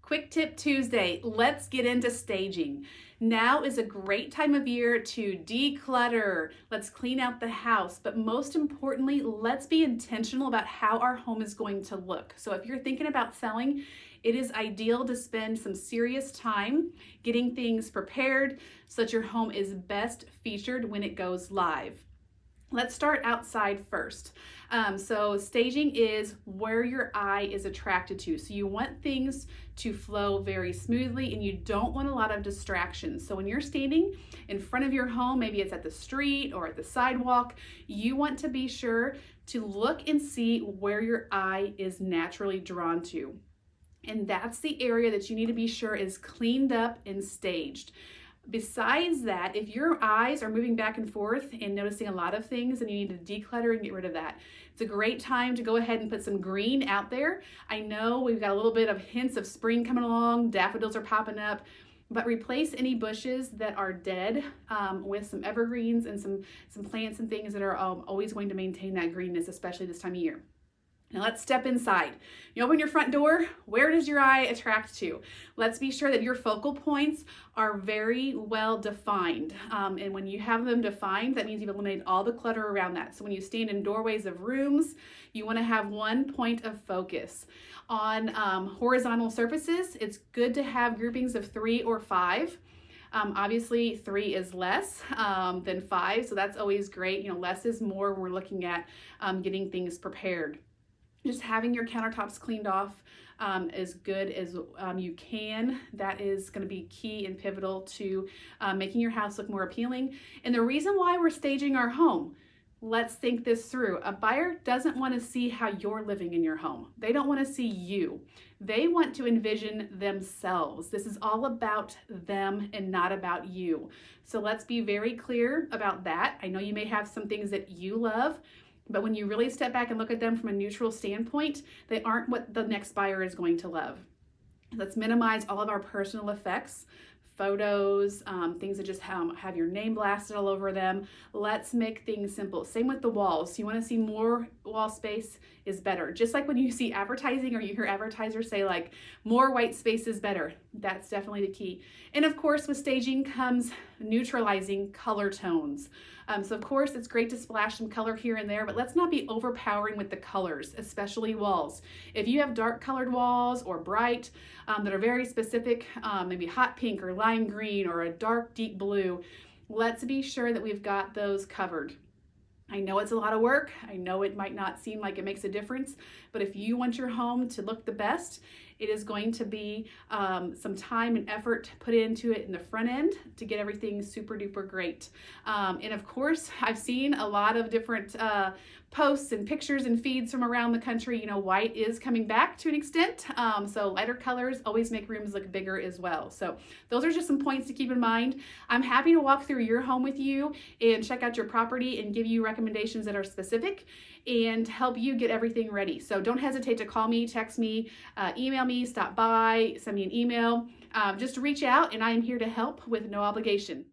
Quick Tip Tuesday, let's get into staging. Now is a great time of year to declutter. Let's clean out the house, but most importantly, let's be intentional about how our home is going to look. So if you're thinking about selling, it is ideal to spend some serious time getting things prepared so that your home is best featured when it goes live. Let's start outside first. So staging is where your eye is attracted to. So you want things to flow very smoothly and you don't want a lot of distractions. So when you're standing in front of your home, maybe it's at the street or at the sidewalk, you want to be sure to look and see where your eye is naturally drawn to. And that's the area that you need to be sure is cleaned up and staged. Besides that, if your eyes are moving back and forth and noticing a lot of things, then you need to declutter and get rid of that. It's a great time to go ahead and put some green out there. I know we've got a little bit of hints of spring coming along, daffodils are popping up, but replace any bushes that are dead with some evergreens and some plants and things that are always going to maintain that greenness, especially this time of year. Now let's step inside. You open your front door, where does your eye attract to? Let's be sure that your focal points are very well defined. And when you have them defined, that means you've eliminated all the clutter around that. So when you stand in doorways of rooms, you want to have one point of focus. On horizontal surfaces, it's good to have groupings of 3 or 5. Obviously 3 is less than 5, so that's always great. Less is more when we're looking at getting things prepared. Just having your countertops cleaned off as good as you can. That is going to be key and pivotal to making your house look more appealing. And the reason why we're staging our home, let's think this through. A buyer doesn't want to see how you're living in your home. They don't want to see you. They want to envision themselves. This is all about them and not about you. So let's be very clear about that. I know you may have some things that you love, but when you really step back and look at them from a neutral standpoint, they aren't what the next buyer is going to love. Let's minimize all of our personal effects, photos, things that just have your name blasted all over them. Let's make things simple. Same with the walls. You want to see more wall space is better. Just like when you see advertising or you hear advertisers say like more white space is better. That's definitely the key. And of course with staging comes neutralizing color tones. So of course it's great to splash some color here and there, but let's not be overpowering with the colors, especially walls. If you have dark colored walls or bright that are very specific, maybe hot pink or lime green or a dark deep blue, let's be sure that we've got those covered. I know it's a lot of work. I know it might not seem like it makes a difference, but if you want your home to look the best, it is going to be some time and effort put into it in the front end to get everything super duper great. And of course, I've seen a lot of different posts and pictures and feeds from around the country. White is coming back to an extent. So lighter colors always make rooms look bigger as well. So those are just some points to keep in mind. I'm happy to walk through your home with you and check out your property and give you recommendations that are specific and help you get everything ready. So don't hesitate to call me, text me, email me, stop by, send me an email. Just reach out and I am here to help with no obligation.